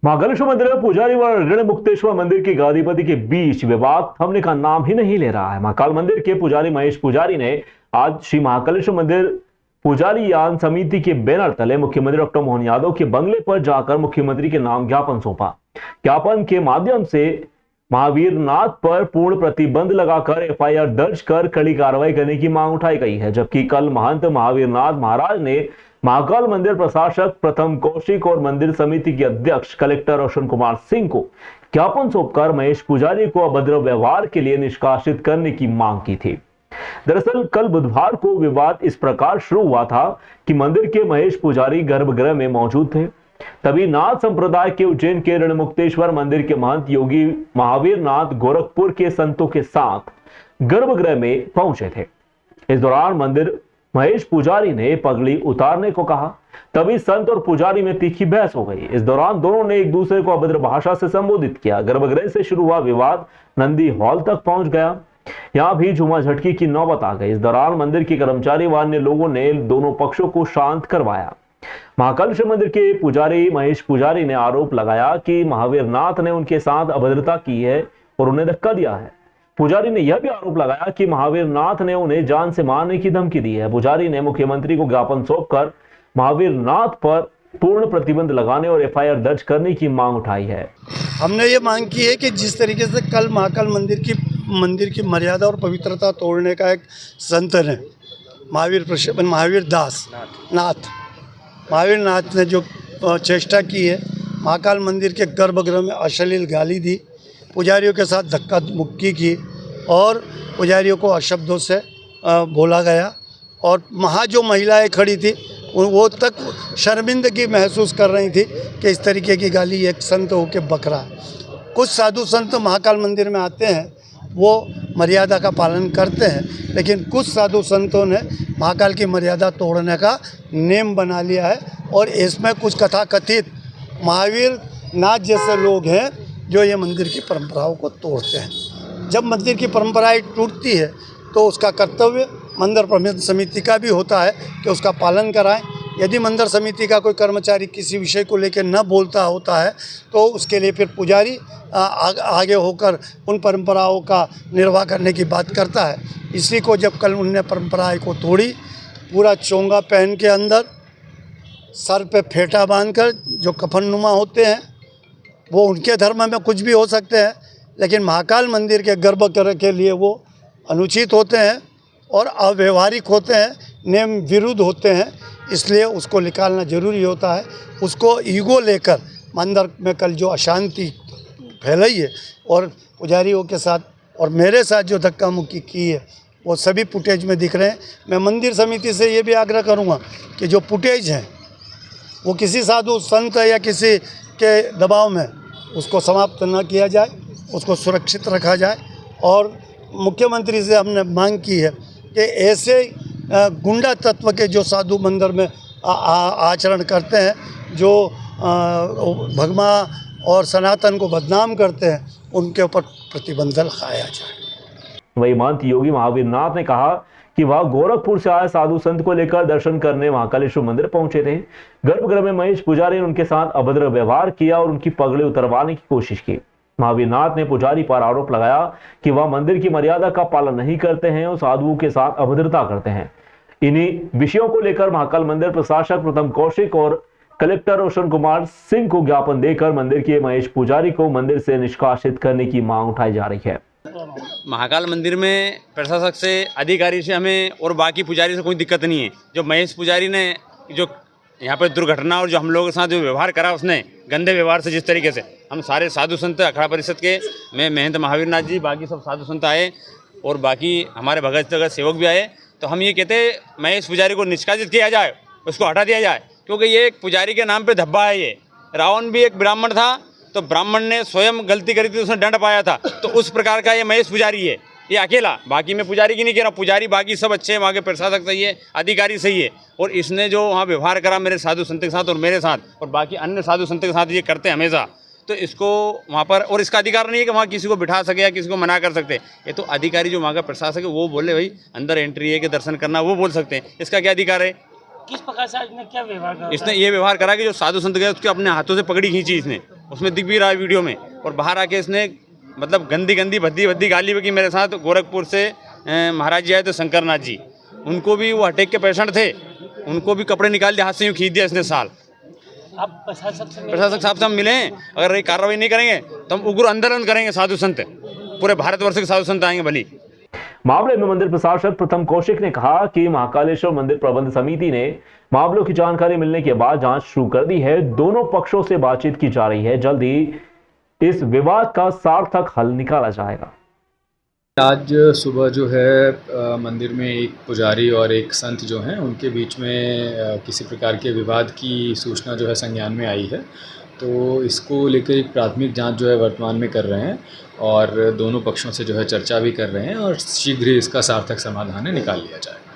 महाकालेश्वर मंदिर में पुजारी व ऋण मुक्तेश्वर मंदिर के गादीपति के बीच विवाद थमने का नाम ही नहीं ले रहा है। महाकाल मंदिर के पुजारी महेश पुजारी ने आज श्री महाकालेश्वर मंदिर पुजारी यान समिति के बैनर तले मुख्यमंत्री डॉक्टर मोहन यादव के बंगले पर जाकर मुख्यमंत्री के नाम ज्ञापन सौंपा। ज्ञापन के माध्यम से महावीर नाथ पर पूर्ण प्रतिबंध लगाकर एफआईआर दर्ज कर कड़ी कार्रवाई करने की मांग उठाई गई है। जबकि कल महंत महावीर नाथ महाराज ने महाकाल मंदिर प्रशासक प्रथम कौशिक और मंदिर समिति के अध्यक्ष कलेक्टर रोशन कुमार सिंह को ज्ञापन सौंपकर महेश पुजारी को अभद्र व्यवहार के लिए निष्कासित करने की मांग की थी। दरअसल कल बुधवार को विवाद इस प्रकार शुरू हुआ था कि मंदिर के महेश पुजारी गर्भगृह में मौजूद थे। तभी नाथ संप्रदाय के उज्जैन के ऋणमुक्तेश्वर मंदिर के महंत योगी महावीर नाथ गोरखपुर के संतों के साथ गर्भगृह में पहुंचे थे। इस दौरान मंदिर महेश पुजारी ने पगड़ी उतारने को कहा। तभी संत और पुजारी में तीखी बहस हो गई। इस दौरान दोनों ने एक दूसरे को अभद्र भाषा से संबोधित किया। गर्भगृह से शुरू हुआ विवाद नंदी हॉल तक पहुंच गया। यहां भी झूमा झटकी की नौबत आ गई। इस दौरान मंदिर के कर्मचारी व अन्य लोगों ने दोनों पक्षों को शांत करवाया। महाकालेश्वर मंदिर के पुजारी महेश पुजारी ने आरोप लगाया कि महावीर नाथ ने उनके साथ अभद्रता की है और उन्हें धक्का दिया है। पुजारी ने यह भी आरोप लगाया कि महावीर नाथ ने उन्हें जान से मारने की धमकी दी है। पुजारी ने मुख्यमंत्री को ज्ञापन सौंपकर महावीर नाथ पर पूर्ण प्रतिबंध लगाने और एफआईआर दर्ज करने की मांग उठाई है। हमने ये मांग की है कि जिस तरीके से कल महाकाल मंदिर की मर्यादा और पवित्रता तोड़ने का एक संत है महावीर नाथ ने जो चेष्टा की है, महाकाल मंदिर के गर्भगृह में अश्लील गाली दी, पुजारियों के साथ धक्का मुक्की की और पुजारियों को अशब्दों से बोला गया और वहाँ जो महिलाएं खड़ी थी वो तक शर्मिंदगी महसूस कर रही थी कि इस तरीके की गाली एक संत होके बक रहा है। कुछ साधु संत महाकाल मंदिर में आते हैं, वो मर्यादा का पालन करते हैं, लेकिन कुछ साधु संतों ने महाकाल की मर्यादा तोड़ने का नेम बना लिया है और इसमें कुछ कथाकथित महावीर नाथ जैसे लोग हैं जो ये मंदिर की परंपराओं को तोड़ते हैं। जब मंदिर की परंपराएं टूटती है तो उसका कर्तव्य मंदिर प्रबंधन समिति का भी होता है कि उसका पालन कराएं। यदि मंदिर समिति का कोई कर्मचारी किसी विषय को लेकर न बोलता होता है तो उसके लिए फिर पुजारी आगे होकर उन परंपराओं का निर्वाह करने की बात करता है। इसी को जब कल उनने परंपराएं को तोड़ी, पूरा चोंगा पहन के अंदर सर पे फेटा बांधकर जो कफननुमा होते हैं, वो उनके धर्म में कुछ भी हो सकते हैं, लेकिन महाकाल मंदिर के गर्भगृह के लिए वो अनुचित होते हैं और अव्यवहारिक होते हैं, नियम विरुद्ध होते हैं। इसलिए उसको निकालना जरूरी होता है। उसको ईगो लेकर मंदिर में कल जो अशांति फैलाई है और पुजारियों के साथ और मेरे साथ जो धक्का मुक्की की है वो सभी फुटेज में दिख रहे हैं। मैं मंदिर समिति से ये भी आग्रह करूँगा कि जो फुटेज हैं वो किसी साधु संत या किसी के दबाव में उसको समाप्त न किया जाए, उसको सुरक्षित रखा जाए। और मुख्यमंत्री से हमने मांग की है कि ऐसे गुंडा तत्व के जो साधु मंदिर में आचरण करते हैं, जो भगवा और सनातन को बदनाम करते हैं, उनके ऊपर प्रतिबंध लगाया जाए। वही महंत योगी महावीर नाथ ने कहा कि वह गोरखपुर से आए साधु संत को लेकर दर्शन करने महाकालेश्वर मंदिर पहुंचे थे। गर्भगृह में महेश पुजारी ने उनके साथ अभद्र व्यवहार किया और उनकी पगड़ी उतरवाने की कोशिश की। महावीर नाथ ने पुजारी पर आरोप लगाया कि वह मंदिर की मर्यादा का पालन नहीं करते हैं और साधुओं के साथ अभद्रता करते हैं। इन्हीं विषयों को लेकर महाकाल मंदिर प्रशासक प्रथम कौशिक और कलेक्टर रोशन कुमार सिंह को ज्ञापन देकर मंदिर के महेश पुजारी को मंदिर से निष्कासित करने की मांग उठाई जा रही है। महाकाल मंदिर में प्रशासक से, अधिकारी से हमें और बाकी पुजारी से कोई दिक्कत नहीं है। जो महेश पुजारी ने जो यहाँ पर दुर्घटना और जो हम लोगों के साथ जो व्यवहार करा, उसने गंदे व्यवहार से, जिस तरीके से हम सारे साधु संत अखाड़ा परिषद के, मैं महंत महावीर नाथ जी, बाकी सब साधु संत आए और बाकी हमारे भगत सेवक भी आए, तो हम ये कहते महेश पुजारी को निष्कासित किया जाए, उसको हटा दिया जाए, क्योंकि ये एक पुजारी के नाम पे धब्बा है। ये रावण भी एक ब्राह्मण था, तो ब्राह्मण ने स्वयं गलती करी थी, उसने दंड पाया था, तो उस प्रकार का ये महेश पुजारी है, ये अकेला। बाकी मैं पुजारी की नहीं कह रहा, पुजारी बाकी सब अच्छे हैं, वहाँ के प्रशासक सही है, अधिकारी सही है, और इसने जो वहाँ व्यवहार करा मेरे साधु संत के साथ और मेरे साथ और बाकी अन्य साधु संत के साथ ये करते हैं हमेशा, तो इसको वहाँ पर, और इसका अधिकार नहीं है कि वहाँ किसी को बिठा सके या किसी को मना कर सकते। ये तो अधिकारी जो वहाँ का प्रशासक है वो बोले भाई अंदर एंट्री है कि दर्शन करना, वो बोल सकते हैं, इसका क्या अधिकार है? किस प्रकार से इसने क्या व्यवहार करा? इसने ये व्यवहार करा कि जो साधु संत गए उसके अपने हाथों से पगड़ी खींची इसने, उसमें दिख भी रहा है वीडियो में, और बाहर आके इसने मतलब गंदी गंदी भद्दी भद्दी गाली भी की मेरे साथ। गोरखपुर से महाराज जी आए थे शंकरनाथ जी, उनको भी वो अटैक के पेशेंट थे, उनको भी कपड़े निकाल दिए, हाथ से यूँ खींच दिया इसने साल। आप प्रशासक साहब से हम मिले हैं, अगर ये कार्रवाई नहीं करेंगे तो हम उग्र आंदोलन करेंगे। साधु संत पूरे भारतवर्ष के साधु संत आएंगे भली। मामले में मंदिर प्रशासक प्रथम कौशिक ने कहा कि महाकालेश्वर मंदिर प्रबंध समिति ने मामलों की जानकारी मिलने के बाद जांच शुरू कर दी है। दोनों पक्षों से बातचीत की जा रही है, जल्द ही इस विवाद का सार्थक हल निकाला जाएगा। आज सुबह जो है मंदिर में एक पुजारी और एक संत जो हैं उनके बीच में किसी प्रकार के विवाद की सूचना जो है संज्ञान में आई है, तो इसको लेकर एक प्राथमिक जांच जो है वर्तमान में कर रहे हैं और दोनों पक्षों से जो है चर्चा भी कर रहे हैं और शीघ्र ही इसका सार्थक समाधान निकाल लिया जाएगा।